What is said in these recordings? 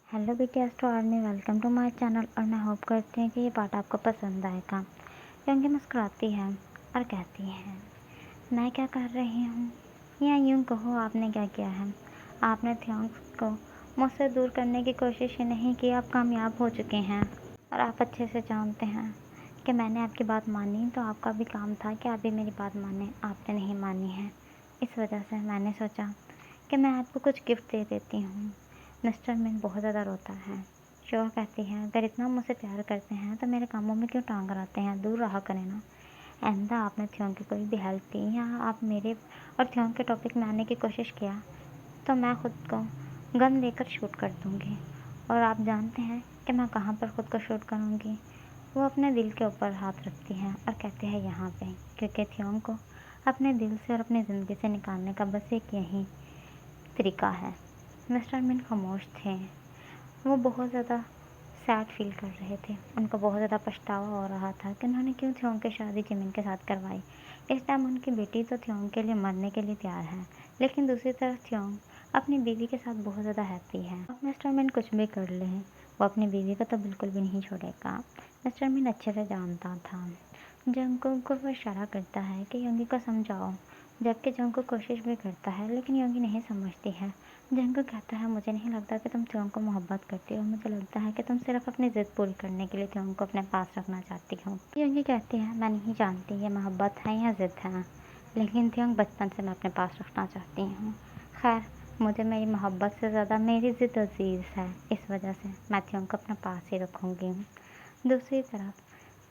Hello BTS to army, welcome to my channel. और मैं hope करती हूँ कि ये पार्ट आपको पसंद आएगा। क्योंकि मुस्कुराती है और कहती है, मैं क्या कर रही हूँ, या यूँ कहो आपने क्या किया है। आपने थ्योंग को मुझसे दूर करने की कोशिश ही नहीं की, आप कामयाब हो चुके हैं। और आप अच्छे से जानते हैं कि मैंने आपकी बात मानी तो आपका भी काम था कि आप भी मेरी बात माने। आपने नहीं मानी है, इस वजह से मैंने सोचा कि मैं आपको कुछ गिफ्ट दे देती हूँ। मिस्टर मिन बहुत ज़्यादा रोता है। शोआ कहती है, अगर इतना मुझसे प्यार करते हैं तो मेरे कामों में क्यों टांग अड़ाते हैं, दूर रहा करें ना। आइंदा आपने थ्योंग की कोई भी हेल्प की या आप मेरे और थ्योंग के टॉपिक में आने की कोशिश किया तो मैं खुद को गन लेकर शूट कर दूँगी। और आप जानते हैं कि मैं कहाँ पर खुद को शूट करूँगी। वो अपने दिल के ऊपर हाथ रखती है और कहती है यहाँ पे, क्योंकि थ्योंग को अपने दिल से और अपनी ज़िंदगी से निकालने का बस एक यही तरीका है। मिस्टर मिन खामोश थे। वो बहुत ज़्यादा सैड फील कर रहे थे। उनको बहुत ज़्यादा पछतावा हो रहा था कि उन्होंने क्यों थ्योंग की शादी जिमिन के साथ करवाई। इस टाइम उनकी बेटी तो थ्योंग के लिए मरने के लिए तैयार है, लेकिन दूसरी तरफ थ्योंग अपनी बीवी के साथ बहुत ज़्यादा हैप्पी है। अब मिस्टर मिन कुछ भी कर ले, वो अपनी बीवी को तो बिल्कुल भी नहीं छोड़ेगा। मिस्टर मिन अच्छे से जानता था। जंगकुक को वो इशारा करता है कि योंगी को समझाओ, जबकि जंगकुक कोशिश भी करता है लेकिन योंगी नहीं समझती है। जंगकुक कहता है, मुझे नहीं लगता कि तुम थ्योंग को मोहब्बत करती हो, मुझे लगता है कि तुम सिर्फ अपनी ज़िद पूरी करने के लिए थ्योंग को अपने पास रखना चाहती हो। योंगी कहती है, मैं नहीं जानती ये मोहब्बत है या ज़िद है, लेकिन थ्योंग बचपन से मैं अपने पास रखना चाहती हूँ। खैर, मुझे मेरी मोहब्बत से ज़्यादा मेरी ज़िद अजीज़ है, इस वजह से मैं थ्योंग को अपने पास ही रखूँगी। दूसरी तरफ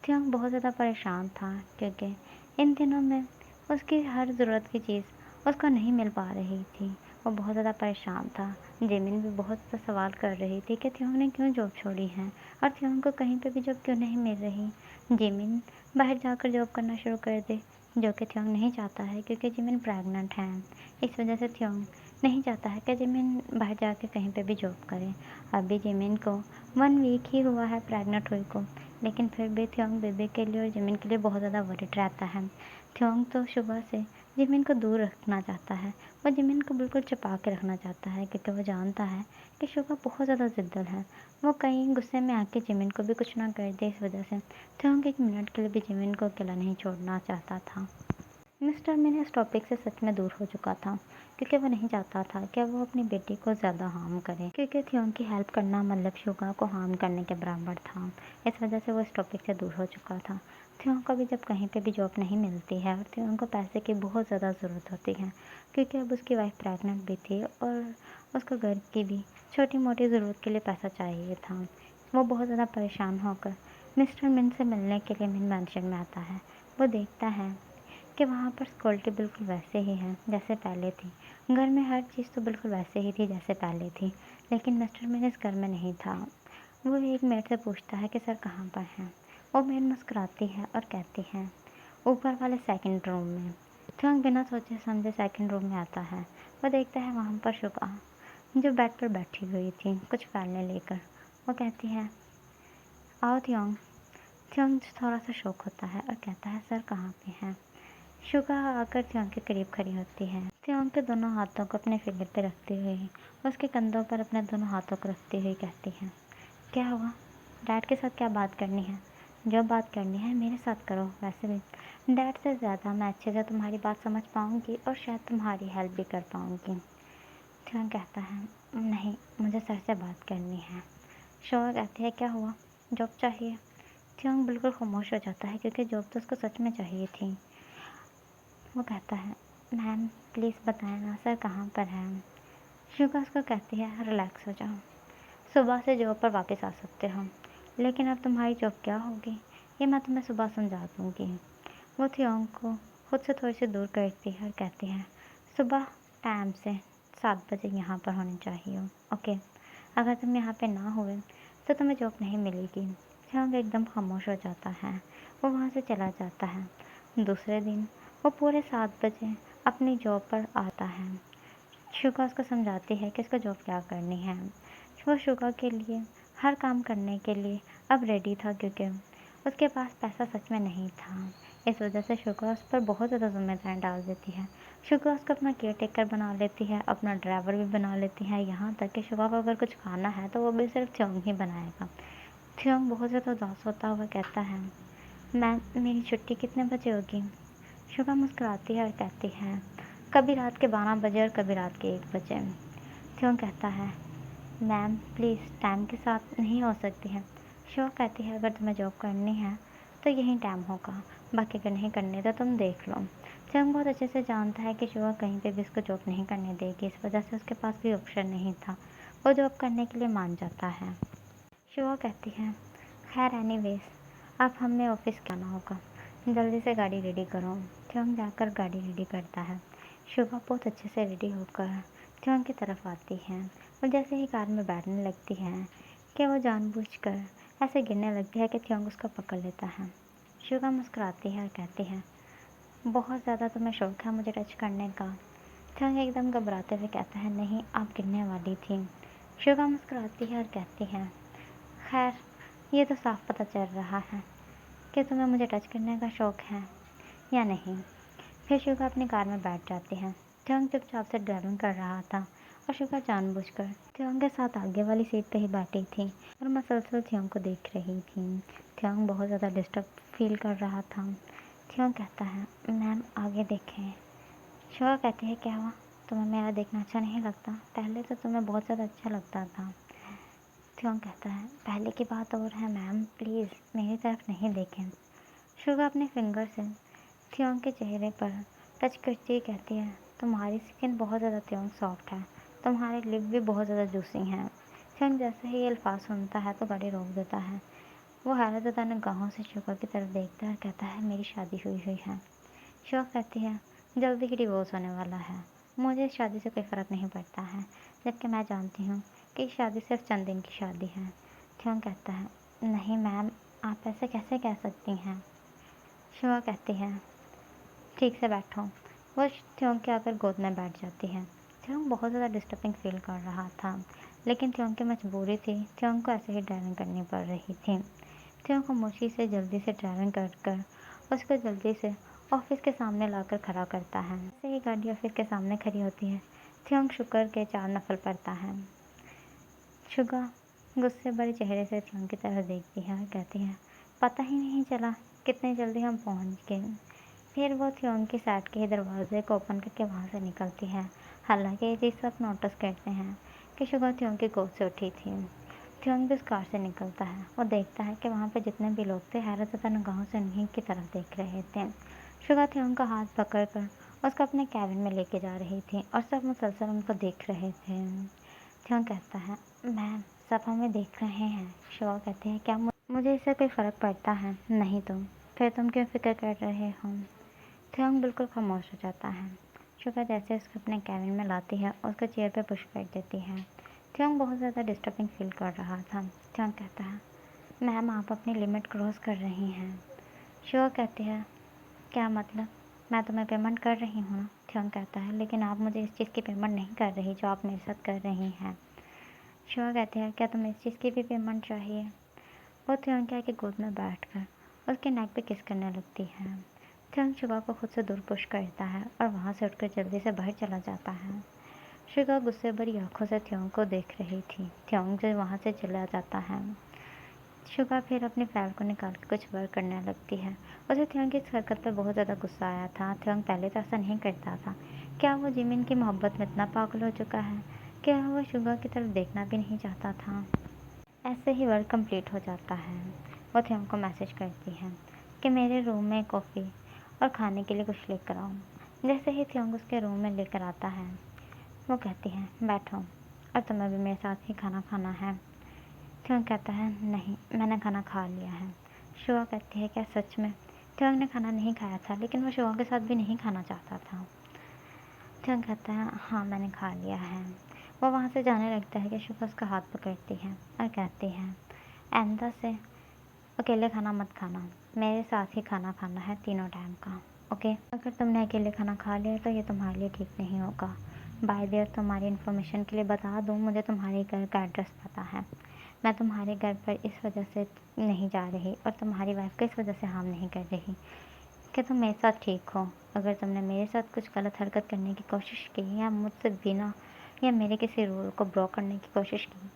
थ्योंग बहुत ज़्यादा परेशान था, क्योंकि इन दिनों में उसकी हर ज़रूरत की चीज़ उसको नहीं मिल पा रही थी। वो बहुत ज़्यादा परेशान था। जिमिन भी बहुत ज़्यादा सवाल कर रही थी कि थ्योंग ने क्यों जॉब छोड़ी है और थ्योंग को कहीं पे भी जॉब क्यों नहीं मिल रही। जिमिन बाहर जाकर जॉब करना शुरू कर दे, जो कि थ्योंग नहीं चाहता है, क्योंकि जिमिन प्रेग्नेंट है। इस वजह से थ्योंग नहीं चाहता है कि जिमिन बाहर जाकर कहीं पे भी जॉब करे। अभी जिमिन को 1 वीक ही हुआ है प्रेग्नेंट हुई को, लेकिन फिर भी थ्योंग बेबी के लिए और जिमिन के लिए बहुत ज़्यादा वरीड रहता है। थ्योंग तो सुबह से जिमिन को दूर रखना चाहता है। वो जिमिन को बिल्कुल छुपा के रखना चाहता है, क्योंकि वो जानता है कि शुगा बहुत ज़्यादा ज़िद्दल है। वो कहीं गुस्से में आके जिमिन को भी कुछ ना कर दे। इस वजह से थ्योंग एक मिनट के लिए भी जिमिन को अकेला नहीं छोड़ना चाहता था। मिस्टर मिन इस टॉपिक से सच में दूर हो चुका था, क्योंकि वो नहीं चाहता था कि वो अपनी बेटी को ज़्यादा हार्म करे, क्योंकि थ्योंग की हेल्प करना मतलब शुगा को हार्म करने के बराबर था। इस वजह से वो इस टॉपिक से दूर हो चुका था। थ्योंग को भी जब कहीं पे भी जॉब नहीं मिलती है और थ्योंग को पैसे की बहुत ज़्यादा ज़रूरत होती है, क्योंकि अब उसकी वाइफ प्रेग्नेंट भी थी और उसको घर की भी छोटी मोटी ज़रूरत के लिए पैसा चाहिए था। वो बहुत ज़्यादा परेशान होकर मिस्टर मिन से मिलने के लिए मिन मैंशन में आता है। वो देखता है कि वहाँ पर सिक्योरिटी बिल्कुल वैसे ही है जैसे पहले थी। घर में हर चीज़ तो बिल्कुल वैसे ही थी जैसे पहले थी, लेकिन मिस्टर मिन इस घर में नहीं था। वो एक मेड से पूछता है कि सर कहाँ पर हैं। वो मेड मुस्कुराती है और कहती है, ऊपर वाले सेकंड रूम में। थ्योंग बिना सोचे समझे सेकंड रूम में आता है। वो देखता है वहाँ पर शुगा, जो बेड पर बैठी हुई थी कुछ फैलने लेकर। वो कहती है, आओ थ्योंग। थ्योंग थोड़ा सा शौक होता है और कहता है, सर कहाँ पे हैं। शुगा आकर थ्योंग के करीब खड़ी होती है। थ्योंग के दोनों हाथों को अपने फिगर पे रखते हुए उसके कंधों पर अपने दोनों हाथों को रखते हुए कहती है, क्या हुआ, डैड के साथ क्या बात करनी है। जो बात करनी है मेरे साथ करो। वैसे भी डैड से ज़्यादा मैं अच्छे से तुम्हारी बात समझ पाऊँगी और शायद तुम्हारी हेल्प भी कर पाऊँगी। थ्योंग कहता है, नहीं, मुझे सर से बात करनी है। शुगा कहती है, क्या हुआ, जॉब चाहिए। थ्योंग बिल्कुल खामोश हो जाता है, क्योंकि जॉब तो उसको सच में चाहिए थी। वो कहता है, मैम प्लीज़ बताएं ना सर कहाँ पर है। शुगा उसको कहती है, रिलैक्स हो जाओ, सुबह से जॉब पर वापस आ सकते हो, लेकिन अब तुम्हारी जॉब क्या होगी ये मैं तुम्हें सुबह समझा दूँगी। वो थ्योंग को खुद से थोड़ी सी दूर करती है और कहती है, सुबह टाइम से 7 बजे यहाँ पर होनी चाहिए, ओके। अगर तुम यहाँ पे ना हुए तो तुम्हें जॉब नहीं मिलेगी। थ्योंग एकदम खामोश हो जाता है। वो वहाँ से चला जाता है। दूसरे दिन वो पूरे 7 बजे अपनी जॉब पर आता है। शुगा उसको समझाती है कि इसको जॉब क्या करनी है। वो शुगा के लिए हर काम करने के लिए अब रेडी था, क्योंकि उसके पास पैसा सच में नहीं था। इस वजह से शुगा उस पर बहुत ज़्यादा ज़िम्मेदारियाँ डाल देती है। शुगा उसको अपना केयर टेकर बना लेती है, अपना ड्राइवर भी बना लेती है, यहाँ तक कि शुगा को अगर कुछ खाना है तो वो भी सिर्फ थ्योंग ही बनाएगा। थ्योंग बहुत ज़्यादा उदास होता हुआ कहता है, मैम मेरी छुट्टी कितने बजे होगी? शुगा मुस्कुराती है और कहती है, कभी रात के 12 बजे और कभी रात के 1 बजे। थ्योंग कहता है, मैम प्लीज़ टाइम के साथ नहीं हो सकती है। शुगा कहती है, अगर तुम्हें जॉब करनी है तो यही टाइम होगा, बाकी अगर नहीं करनी तो तुम देख लो। थ्योंग बहुत अच्छे से जानता है कि शुगा कहीं पे भी उसको जॉब नहीं करने देगी, इस वजह से उसके पास कोई ऑप्शन नहीं था। वो जॉब करने के लिए मान जाता है। शुगा कहती है, खैर एनीवेज अब हमें ऑफिस जाना होगा, जल्दी से गाड़ी रेडी करो। थ्योंग जाकर गाड़ी रेडी करता है। शुगा बहुत अच्छे से रेडी होकर थ्योंग की तरफ आती है और जैसे ही कार में बैठने लगती है कि वो जानबूझकर ऐसे गिरने लगती है कि थ्योंग उसको पकड़ लेता है। शुगा मुस्कुराती है और कहती है, बहुत ज़्यादा तुम्हें शौक है मुझे टच करने का। थ्योंग एकदम घबराते हुए कहता है, नहीं आप गिरने वाली थी। शुगा मुस्कुराती है और कहती है, खैर ये तो साफ पता चल रहा है कि तुम्हें मुझे टच करने का शौक़ है या नहीं। फिर शुगा अपनी कार में बैठ जाती है। थ्योंग चुपचाप से ड्राइविंग कर रहा था और शुगा जानबूझकर थ्योंग के साथ आगे वाली सीट पे ही बैठी थी और मसलसल थ्योंग को देख रही थी। थ्योंग बहुत ज़्यादा डिस्टर्ब फील कर रहा था। थ्योंग कहता है, मैम आगे देखें। शुगा कहती है, क्या हुआ? तुम्हें मेरा देखना अच्छा नहीं लगता? पहले तो तुम्हें बहुत ज़्यादा अच्छा लगता था। थ्योंग कहता है, पहले की बात और है मैम, प्लीज़ मेरी तरफ नहीं देखें। शुगा अपने फिंगर से थ्योंग के चेहरे पर टच करती हुई कहती है, तुम्हारी स्किन बहुत ज़्यादा थ्योंग सॉफ्ट है, तुम्हारे लिप भी बहुत ज़्यादा जूसी हैं। थ्योंग जैसे ही ये अल्फाज सुनता है तो गाड़ी रोक देता है। वो हैरतज़दा निगाहों से शुगा की तरफ देखता है और कहता है, मेरी शादी हुई हुई है। शुगा कहती है, जल्दी ही डिवोर्स होने वाला है, मुझे इस शादी से कोई फ़र्क नहीं पड़ता है, जबकि मैं जानती हूँ कि शादी सिर्फ चंद दिन की शादी है। थ्योंग कहता है, नहीं मैम आप ऐसे कैसे कह सकती हैं? शुगा कहती है, ठीक से बैठो। वो थ्योंग के आकर गोद में बैठ जाती है। थ्योंग बहुत ज़्यादा डिस्टर्बिंग फील कर रहा था, लेकिन थ्योंग की मजबूरी थी, थ्योंग को ऐसे ही ड्राइविंग करनी पड़ रही थी। थ्योंग खामोशी से जल्दी से ड्राइविंग कर उसको जल्दी से ऑफिस के सामने लाकर खड़ा करता है। जैसे ही गाड़ी ऑफिस के सामने खड़ी होती है, थ्योंग शुक्र के 4 नफल पड़ता है। शुगा गुस्से भरे चेहरे से थ्योंग की तरफ देखती है और कहती है, पता ही नहीं चला कितनी जल्दी हम पहुंच गए। फिर वो थ्योंग की साइड के दरवाजे को ओपन करके वहाँ से निकलती है। हालांकि ये चीज़ सब नोटिस करते हैं कि शुगा थ्योंग की गोद से उठी थी। थ्योंग भी उस कार से निकलता है। वो देखता है कि वहाँ पर जितने भी लोग थे हैरतज़दा निगाहों से उन्हीं की तरफ देख रहे थे। शुगा थ्योंग का हाथ पकड़कर उसको अपने कैबिन में लेके जा रही थी और सब मुसलसल उनको देख रहे थे। थ्योंग कहता है, मैम सब हमें देख रहे हैं। शुगा कहते हैं, क्या मुझे इससे कोई फ़र्क पड़ता है? नहीं तो फिर तुम क्यों फ़िक्र कर रहे हो? थ्योंग बिल्कुल खामोश हो जाता है। शुगा जैसे उसको अपने कैबिन में लाती है उसको चेयर पे पुश कर देती है। थ्योंग बहुत ज़्यादा डिस्टर्बिंग फील कर रहा था। थ्योंग कहता है, मैम आप अपनी लिमिट क्रॉस कर रही हैं। शुगा कहती है, क्या मतलब? मैं तुम्हें पेमेंट कर रही हूँ ना? थ्योंग कहता है, लेकिन आप मुझे इस चीज़ की पेमेंट नहीं कर रही जो आप मेरे साथ कर रही हैं। शुगा कहती है, क्या तुम्हें इस चीज़ की भी पेमेंट चाहिए? वो थ्योंग के गोद में बैठकर उसके नेक पे किस करने लगती है। थ्योंग शुगा को खुद से दूर पुश करता है और वहाँ से उठकर जल्दी से बाहर चला जाता है। शुगा गुस्से भरी आंखों से थ्योंग को देख रही थी। थ्योंग जो वहाँ से चला जाता है, शुगा फिर अपनी फाइल को निकाल के कुछ वर्क करने लगती है। उसे थ्योंग की इस हरकत पर बहुत ज़्यादा गुस्सा आया था। थ्योंग पहले तो ऐसा नहीं करता था। क्या वो जिमिन की मोहब्बत में इतना पागल हो चुका है? क्या वो शुगा की तरफ देखना भी नहीं चाहता था? ऐसे ही वर्क कंप्लीट हो जाता है। वो थ्योंग को मैसेज करती है कि मेरे रूम में कॉफ़ी और खाने के लिए कुछ लेकर आओ। जैसे ही थ्योंग उसके रूम में लेकर आता है, वो कहती है, बैठो और तुम्हें भी मेरे साथ ही खाना खाना है। थ्योंग कहता है, नहीं मैंने खाना खा लिया है। शुगा कहती है, क्या सच में? थ्योंग ने खाना नहीं खाया था, लेकिन वो शुगा के साथ भी नहीं खाना चाहता था। थ्योंग कहता है, हाँ मैंने खा लिया है। वो वहाँ से जाने लगता है कि शुगा उसका हाथ पकड़ती है और कहती है, आइंदा से अकेले खाना मत खाना, मेरे साथ ही खाना खाना है तीनों टाइम का, ओके? अगर तुमने अकेले खाना खा लिया तो ये तुम्हारे लिए ठीक नहीं होगा। बाय द वे तुम्हारी इन्फॉर्मेशन के लिए बता दूँ, मुझे तुम्हारे घर का एड्रेस पता है। मैं तुम्हारे घर पर इस वजह से नहीं जा रही और तुम्हारी वाइफ को इस वजह से हार्म नहीं कर रही कि तुम मेरे साथ ठीक हो। अगर तुमने मेरे साथ कुछ गलत हरकत करने की कोशिश की या मुझसे बिना या मेरे किसी रूल को ब्रेक करने की कोशिश की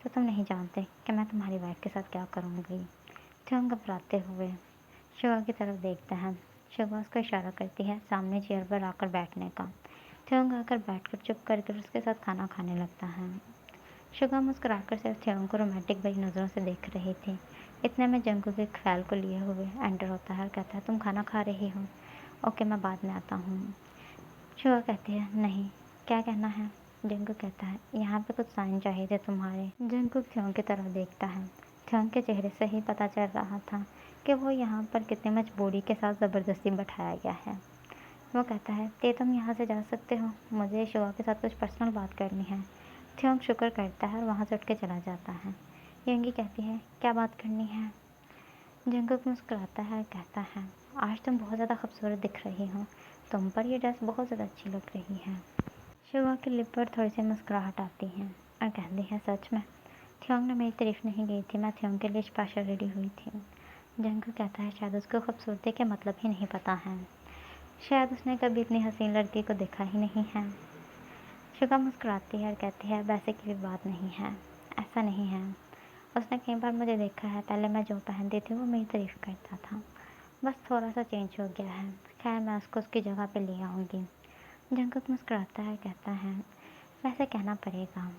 तो तुम नहीं जानते कि मैं तुम्हारी वाइफ के साथ क्या करूँगी। थ्योंग घबराते हुए शिवा की तरफ देखता है। शिवा उसको इशारा करती है सामने चेयर पर आकर बैठने का। थ्योंग आकर बैठकर चुप कर उसके साथ खाना खाने लगता है। शिवा मुस्कुराकर सिर्फ थ्योंग को रोमांटिक भरी नज़रों से देख रही थी। इतने में जंगकुक एक ख्याल को लिए हुए एंटर होता है और कहता है तुम खाना खा रही हो? ओके, मैं बाद में आता हूँ। शिवा कहती है नहीं, क्या कहना है? जंगकुक कहता है यहाँ पे कुछ साइन चाहिए थे तुम्हारे। जंगकुक थ्योंग की तरफ देखता है। थ्योंग के चेहरे से ही पता चल रहा था कि वो यहाँ पर कितनी मजबूरी के साथ ज़बरदस्ती बैठाया गया है। वो कहता है ते तुम यहाँ से जा सकते हो, मुझे शिवा के साथ कुछ पर्सनल बात करनी है। थ्योंग शुक्र करता है और वहाँ से उठ के चला जाता है। यंगी कहती है क्या बात करनी है? जंगकुक मुस्कुराता है और कहता है आज तुम बहुत ज़्यादा खूबसूरत दिख रही हो, तुम पर ये ड्रेस बहुत ज़्यादा अच्छी लग रही है। शिवा की लिप पर थोड़ी सी मुस्कुराहट आती है और कहती है सच में? थ्योंग ने मेरी तारीफ नहीं की थी, मैं थ्योंग के लिए स्पेशल रेडी हुई थी। जंगकुक कहता है शायद उसको खूबसूरती के मतलब ही नहीं पता है, शायद उसने कभी इतनी हसीन लड़की को देखा ही नहीं है। शिवा मुस्कुराती है और कहती है वैसे की भी बात नहीं है, ऐसा नहीं है। उसने कई बार मुझे देखा है, पहले मैं जो पहनती थी वो मेरी तारीफ करता था, बस थोड़ा सा चेंज हो गया है। खैर मैं उसको उसकी जगह पे ले आऊँगी। जंगकुक मुस्कुराता है कहता है वैसे कहना पड़ेगा,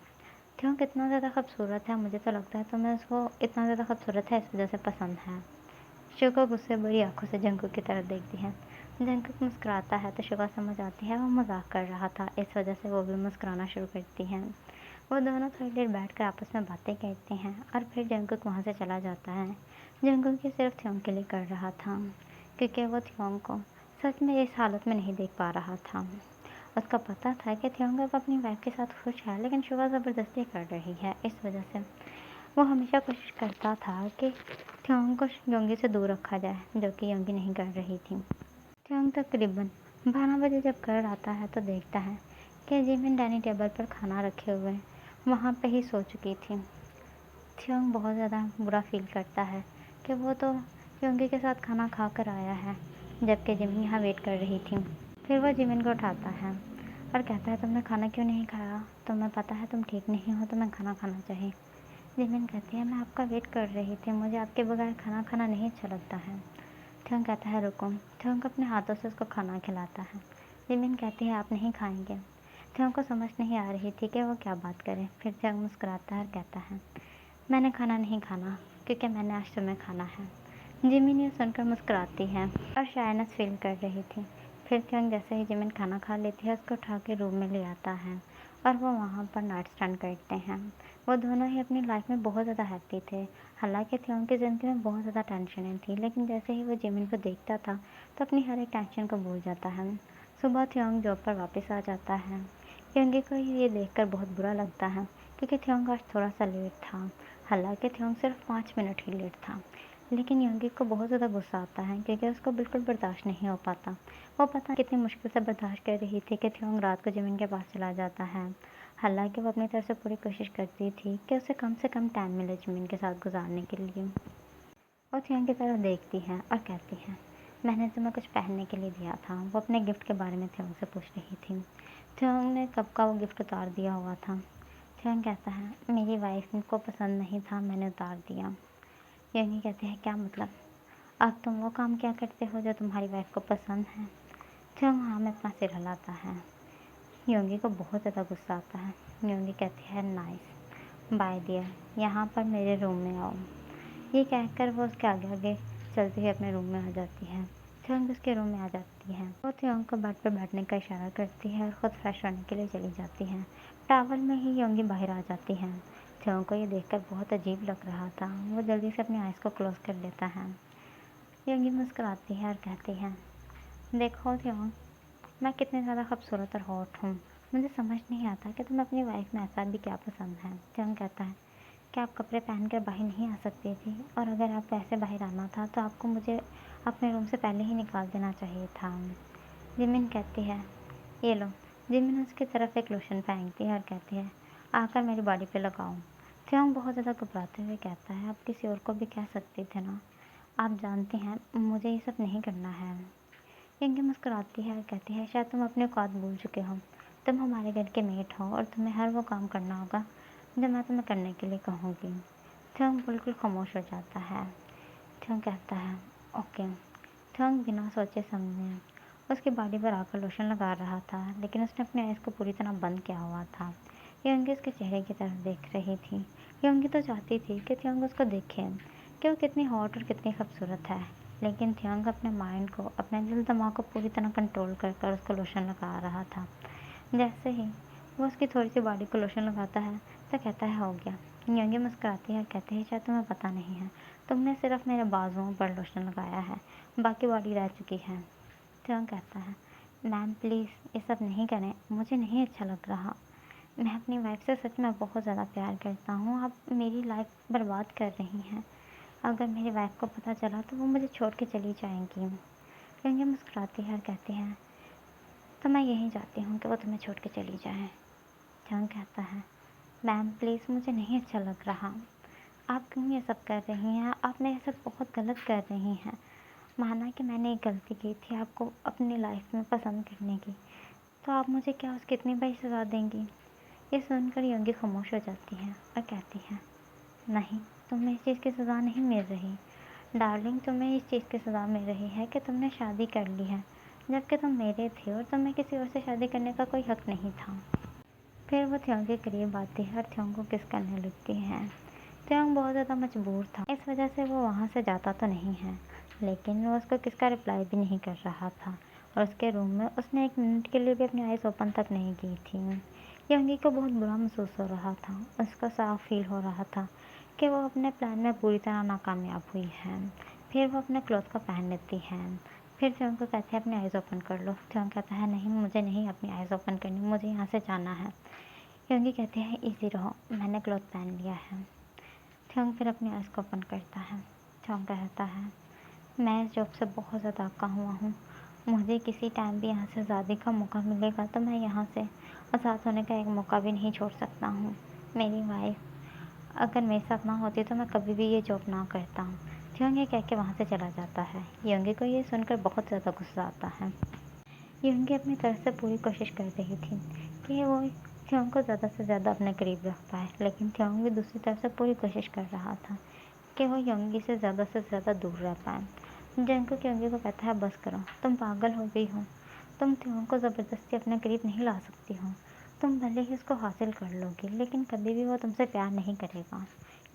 क्यों कितना ज़्यादा खूबसूरत है, मुझे तो लगता है तुम्हें उसको इतना ज़्यादा खूबसूरत है इस वजह से पसंद है। शिवा गुस्से भरी आंखों से जंगकुक की तरफ देखती है। जंगकुक मुस्कुराता है तो शिवा समझ आती है वो मजाक कर रहा था, इस वजह से वो भी मुस्कुराना शुरू करती हैं। वो दोनों थोड़ी देर बैठकर आपस में बातें करते हैं और फिर जंगकुक वहाँ से चला जाता है। जंगकुक ये सिर्फ थ्योंग के लिए कर रहा था क्योंकि वो थ्योंग को सच में इस हालत में नहीं देख पा रहा था। उसका पता था कि थ्योंग अब अपनी वाइफ के साथ खुश है, लेकिन शिवा ज़बरदस्ती कर रही है, इस वजह से वो हमेशा कोशिश करता था कि थ्योंग को योंगी से दूर रखा जाए, जो कि योंगी नहीं कर रही थी। थ्योंग तकरीबन 12 बजे जब घर आता है तो देखता है कि जिमिन डाइनिंग टेबल पर खाना रखे हुए वहाँ पे ही सो चुकी थी। थ्योंग बहुत ज़्यादा बुरा फील करता है कि वो तो योंगी के साथ खाना खा कर आया है, जबकि जिमिन यहाँ वेट कर रही थी। फिर वो जिमिन को उठाता है और कहता है तुमने खाना क्यों नहीं खाया? तुम्हें पता है तुम ठीक नहीं हो, तुम्हें खाना खाना चाहिए। जिमिन कहती है मैं आपका वेट कर रही थी, मुझे आपके बगैर खाना खाना नहीं अच्छा लगता है। थ्योंग कहता है रुको। थ्योंग अपने हाथों से उसको खाना खिलाता है। जिमिन कहती है आप नहीं खाएंगे। थ्योंग को समझ नहीं आ रही थी कि वो क्या बात करे। फिर थ्योंग मुस्कुराता है और कहता है मैंने खाना नहीं खाना क्योंकि मैंने आज तुम्हें खाना है। जिमिन ये सुनकर मुस्कुराती है और शायनेस फील कर रही थी। फिर थ्योंग जैसे ही जिमिन खाना खा लेती है उसको उठा के रूम में ले आता है और वो वहाँ पर नाइट स्टैंड करते हैं। वो दोनों ही अपनी लाइफ में बहुत ज़्यादा हैप्पी थे। हालांकि थ्योंग की ज़िंदगी में बहुत ज़्यादा टेंशनें थी, लेकिन जैसे ही वो जिमिन को देखता था तो अपनी हर एक टेंशन को भूल जाता है। सुबह थ्योंग जॉब पर वापस आ जाता है। योंगी को ये देखकर बहुत बुरा लगता है क्योंकि थ्योंग आज थोड़ा सा लेट था। हालांकि थ्योंग सिर्फ 5 मिनट ही लेट था, लेकिन योंगी को बहुत ज़्यादा गुस्सा आता है क्योंकि उसको बिल्कुल बर्दाश्त नहीं हो पाता। वो पता कितनी मुश्किल से बर्दाश्त कर रही थी कि थ्योंग रात को जिमिन के पास चला जाता है। हालांकि वो अपनी तरफ से पूरी कोशिश करती थी कि उसे कम से कम टाइम मिले जिमिन के साथ गुजारने के लिए। वो थ्योंग की तरफ देखती है और कहती है मैंने तुम्हें कुछ पहनने के लिए दिया था। वो अपने गिफ्ट के बारे में थ्योंग से पूछ रही थी। थ्योंग ने कब का वो गिफ्ट उतार दिया हुआ था। थ्योंग कहता है मेरी वाइफ को पसंद नहीं था, मैंने उतार दिया। योंगी कहती है क्या मतलब? अब तुम वो काम क्या करते हो जो तुम्हारी वाइफ को पसंद है? थ्योंग हाँ में अपना सिर हिलाता है। योंगी को बहुत ज़्यादा गुस्सा आता है। योंगी कहती है नाइस बाय डियर, यहाँ पर मेरे रूम में आओ। ये कहकर वो उसके आगे आगे चलती हुई अपने रूम में आ जाती है। थ्योंग उसके रूम में आ जाती है। वो थ्योंग को बेड पर बैठने का इशारा करती है और ख़ुद फ्रेश होने के लिए चली जाती है। टावल में ही योंगी बाहर आ जाती है। थ्योंग को ये देखकर बहुत अजीब लग रहा था। वो जल्दी से अपनी आइज़ को क्लोज कर लेता है। योंगी मुस्कुराती है और कहती है देखो थ्योंग, मैं कितनी ज़्यादा खूबसूरत और हॉट हूँ, मुझे समझ नहीं आता कि तुम्हें अपनी वाइफ में ऐसा भी क्या पसंद है। थ्योंग कहता है कि आप कपड़े पहनकर बाहर नहीं आ सकती थी, और अगर आपको ऐसे बाहर आना था तो आपको मुझे अपने रूम से पहले ही निकाल देना चाहिए था। जिमिन कहती है ये लो। जिमिन उसकी तरफ एक लोशन फेंकती है और कहती है आकर मेरी बॉडी पे लगाओ। थ्योंग बहुत ज़्यादा घबराते हुए कहता है आप किसी और को भी कह सकते थे ना, आप जानते हैं मुझे ये सब नहीं करना है। यंगी मुस्कुराती है और कहती है, शायद तुम अपनी औकात भूल चुके हो। तुम हमारे घर के मेट हो और तुम्हें हर वो काम करना होगा जो मैं तुम्हें करने के लिए कहूँगी। थ्योंग बिल्कुल खामोश हो जाता है। थ्योंग कहता है, ओके। थ्योंग बिना सोचे समझे उसकी बॉडी पर आकर लोशन लगा रहा था, लेकिन उसने अपने आइज़ को पूरी तरह बंद किया हुआ था। योंगी उसके चेहरे की तरफ देख रही थी। योंगी तो चाहती थी कि थ्योंग उसको देखे कि वो कितनी हॉट और कितनी खूबसूरत है, लेकिन थ्योंग अपने माइंड को, अपने दिल दिमाग को पूरी तरह कंट्रोल कर उसको लोशन लगा रहा था। जैसे ही वो उसकी थोड़ी सी बॉडी को लोशन लगाता है तो कहता है, हो गया। योंगी मुस्कुराती है और कहती है, शायद तुम्हें पता नहीं है, तुमने सिर्फ मेरे बाजुओं पर लोशन लगाया है, बाकी बॉडी रह चुकी है। थ्योंग कहता है, मैम प्लीज़ ये सब नहीं करें, मुझे नहीं अच्छा लग रहा। मैं अपनी वाइफ से सच में बहुत ज़्यादा प्यार करता हूँ, आप मेरी लाइफ बर्बाद कर रही हैं। अगर मेरी वाइफ को पता चला तो वो मुझे छोड़ के चली जाएंगी। योंगी मुस्कुराती है और कहती है, तो मैं यही चाहती हूँ कि वो तुम्हें छोड़ के चली जाए। थ्योंग कहता है, मैम प्लीज़ मुझे नहीं अच्छा लग रहा, आप क्यों ये सब कर रही हैं, आप मेरे साथ बहुत गलत कर रही हैं। माना कि मैंने एक गलती की थी आपको अपनी लाइफ में पसंद करने की, तो आप मुझे क्या उसकी इतनी बड़ी सज़ा देंगी। ये सुनकर योंगी खामोश हो जाती है और कहती है, नहीं, तुम्हें इस चीज़ की सज़ा नहीं मिल रही डार्लिंग, तुम्हें इस चीज़ की सज़ा मिल रही है कि तुमने शादी कर ली है, जबकि तुम मेरे थे और तुम्हें किसी और से शादी करने का कोई हक नहीं था। फिर वो थ्योंग के करीब आती है और थ्योंग को किस करने लगती है। थ्योंग बहुत ज़्यादा मजबूर था, इस वजह से वो वहाँ से जाता तो नहीं है, लेकिन वो उसको किस का रिप्लाई भी नहीं कर रहा था और उसके रूम में उसने एक मिनट के लिए भी अपनी आइज़ ओपन तक नहीं की थी। योंगी को बहुत बुरा महसूस हो रहा था, उसको साफ फील हो रहा था कि वो अपने प्लान में पूरी तरह नाकामयाब हुई है। फिर वो अपने क्लॉथ को पहन लेती है। फिर थ्योंग को कहते हैं, अपनी आइज़ ओपन कर लो। थ्योंग कहता है, नहीं, मुझे नहीं अपनी आइज़ ओपन करनी, मुझे यहाँ से जाना है। योंगी कहते हैं, इजी रहो, मैंने क्लॉथ पहन लिया है। थ्योंग फिर अपनी आइज़ को ओपन करता है। थ्योंग कहता है, मैं इस जॉब से बहुत ज़्यादा अक्का हुआ हूँ, मुझे किसी टाइम भी यहाँ से आज़ादी का मौका मिलेगा तो मैं यहाँ से आज़ाद होने का एक मौका भी नहीं छोड़ सकता हूँ। मेरी वाइफ अगर मेरे साथ ना होती तो मैं कभी भी ये जॉब ना करता हूँ। थ्योंग ये कह के वहाँ से चला जाता है। योंगी को ये सुनकर बहुत ज़्यादा गुस्सा आता है। योंगी अपनी तरफ से पूरी कोशिश कर रही थी कि वो थ्योंग को ज़्यादा से ज़्यादा अपने करीब रख पाए, लेकिन थ्योंग भी दूसरी तरफ से पूरी कोशिश कर रहा था कि वो योंगी से ज़्यादा दूर रह पाए। जंगकुक योंगी को कहता है, बस करो, तुम पागल हो गई हो, तुम थ्योंग को ज़बरदस्ती अपने करीब नहीं ला सकती हो, तुम भले ही उसको हासिल कर लोगी लेकिन कभी भी वो तुमसे प्यार नहीं करेगा।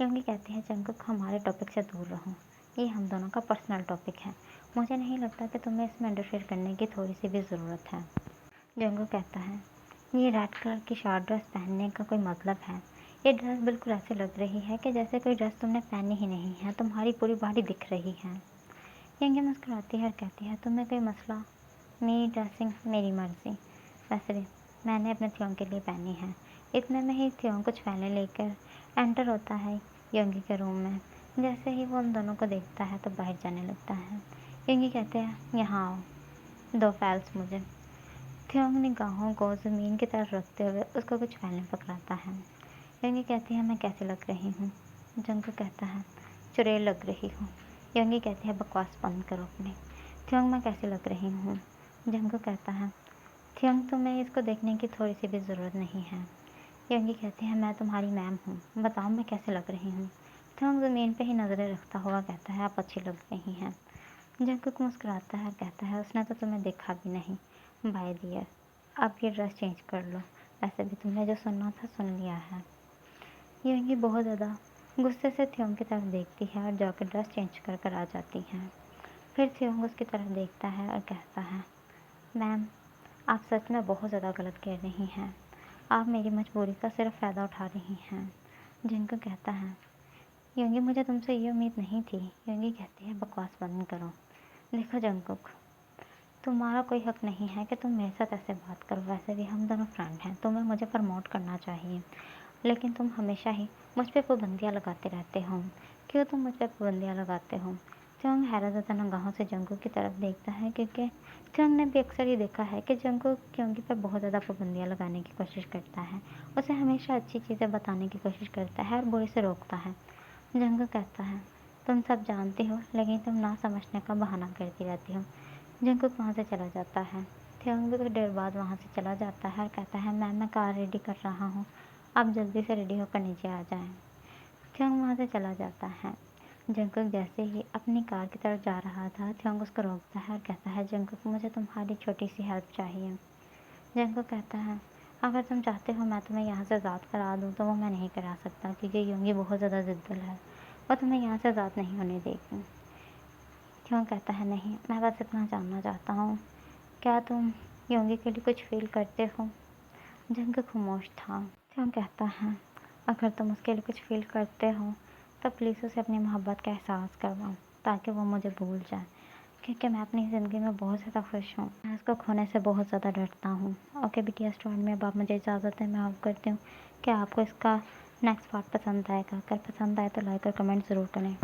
योंगी कहती है, जंगकुक हमारे टॉपिक से दूर रहो, ये हम दोनों का पर्सनल टॉपिक है, मुझे नहीं लगता कि तुम्हें इसमें इंटरफेयर करने की थोड़ी सी भी ज़रूरत है। जंगकुक कहता है, ये रेड कलर की शॉर्ट ड्रेस पहनने का कोई मतलब है, ये ड्रेस बिल्कुल ऐसे लग रही है कि जैसे कोई ड्रेस तुमने पहनी ही नहीं है, तुम्हारी पूरी बॉडी दिख रही है। यंगी मुस्कुराती है और कहती है, तुम्हें कोई मसला, मेरी ड्रेसिंग मेरी मर्ज़ी, वैसे भी मैंने अपने थ्योंग के लिए पहनी है। इतने में ही थ्योंग कुछ फाइलें लेकर एंटर होता है यंगी के रूम में। जैसे ही वो उन दोनों को देखता है तो बाहर जाने लगता है। यंगी कहते हैं, यहाँ आओ, दो फाइल्स मुझे। थ्योंग निगाहों को ज़मीन की तरफ रखते हुए उसको कुछ फाइलें पकड़ाता है। यंगी कहती है, मैं कैसी लग रही हूँ। जंगकुक कहता है, चुड़ैल लग रही हूँ। यंगी कहती है, बकवास बंद करो अपनी। थ्योंग, मैं कैसी लग रही हूँ। जंगकुक कहता है, थ्योंग, तुम्हें इसको देखने की थोड़ी सी भी ज़रूरत नहीं है। यंगी कहती है, मैं तुम्हारी मैम हूँ, बताओ मैं कैसे लग रही हूँ। थ्योंग ज़मीन पे ही नज़रें रखता हुआ कहता है, आप अच्छी लग रही हैं। जंगकुक मुस्कुराता है और कहता है, उसने तो तुम्हें देखा भी नहीं। बाय डियर, अब ये ड्रेस चेंज कर लो, वैसे भी तुमने जो सुनना था सुन लिया है। यंगी बहुत ज़्यादा गुस्से से थ्योंग की तरफ देखती है और जाकर ड्रेस चेंज कर कर आ जाती है। फिर थ्योंग उसकी तरफ देखता है और कहता है, मैम, आप सच में बहुत ज़्यादा गलत कह रही हैं, आप मेरी मजबूरी का सिर्फ फ़ायदा उठा रही हैं। जिनको कहता है, यंगी, मुझे तुमसे ये उम्मीद नहीं थी। यंगी कहती है, बकवास बंद करो। देखो जंगकुक, तुम्हारा कोई हक नहीं है कि तुम मेरे साथ ऐसे बात करो, वैसे भी हम दोनों फ्रेंड हैं, तुम्हें मुझे प्रमोट करना चाहिए, लेकिन तुम हमेशा ही मुझ पर पाबंदियाँ लगाते रहते हो। क्यों तुम मुझ पर पाबंदियाँ लगाते हो। थ्योंग हैरतज़दा निगाहों से जंगकुक की तरफ देखता है, क्योंकि थ्योंग ने भी अक्सर ही देखा है कि जंगकुक यंगी पर बहुत ज़्यादा पाबंदियाँ लगाने की कोशिश करता है, उसे हमेशा अच्छी चीज़ें बताने की कोशिश करता है और बुरे से रोकता है। जंगकुक कहता है, तुम सब जानती हो लेकिन तुम ना समझने का बहाना करती रहती हो। जंगकुक वहाँ से चला जाता है। थ्योंग भी कुछ देर बाद वहाँ से चला जाता है और कहता है मैं कार रेडी कर रहा हूँ, आप जल्दी से रेडी होकर नीचे आ जाएं। थ्योंग वहाँ से चला जाता है। जंगकुक जैसे ही अपनी कार की तरफ जा रहा था, थ्योंग उसको रोकता है और कहता है जंगकुक मुझे तुम्हारी छोटी सी हेल्प चाहिए। जंगकुक कहता है अगर तुम चाहते हो मैं तुम्हें यहाँ से आज़ाद करा दूँ तो वो मैं नहीं करा सकता, क्योंकि योंगी बहुत ज़्यादा ज़िद्दल है और तुम्हें यहाँ से आज़ाद नहीं होने देगी। थ्योंग कहता है नहीं, मैं बस इतना जानना चाहता हूँ, क्या तुम योंगी के लिए कुछ फील करते हो? जंगकुक खामोश था। थ्योंग कहता है अगर तुम उसके लिए कुछ फील करते हो तो प्लीज़ उसे अपनी मोहब्बत का एहसास करवाओ ताकि वो मुझे भूल जाए, क्योंकि मैं अपनी ज़िंदगी में बहुत ज़्यादा खुश हूँ, मैं उसको खोने से बहुत ज़्यादा डरता हूँ। ओके BTS स्टूडेंट में अब आप मुझे इजाज़त दें, मैं होप करती हूँ कि आपको इसका नेक्स्ट पार्ट पसंद आएगा। अगर पसंद आए तो लाइक और कमेंट ज़रूर करें।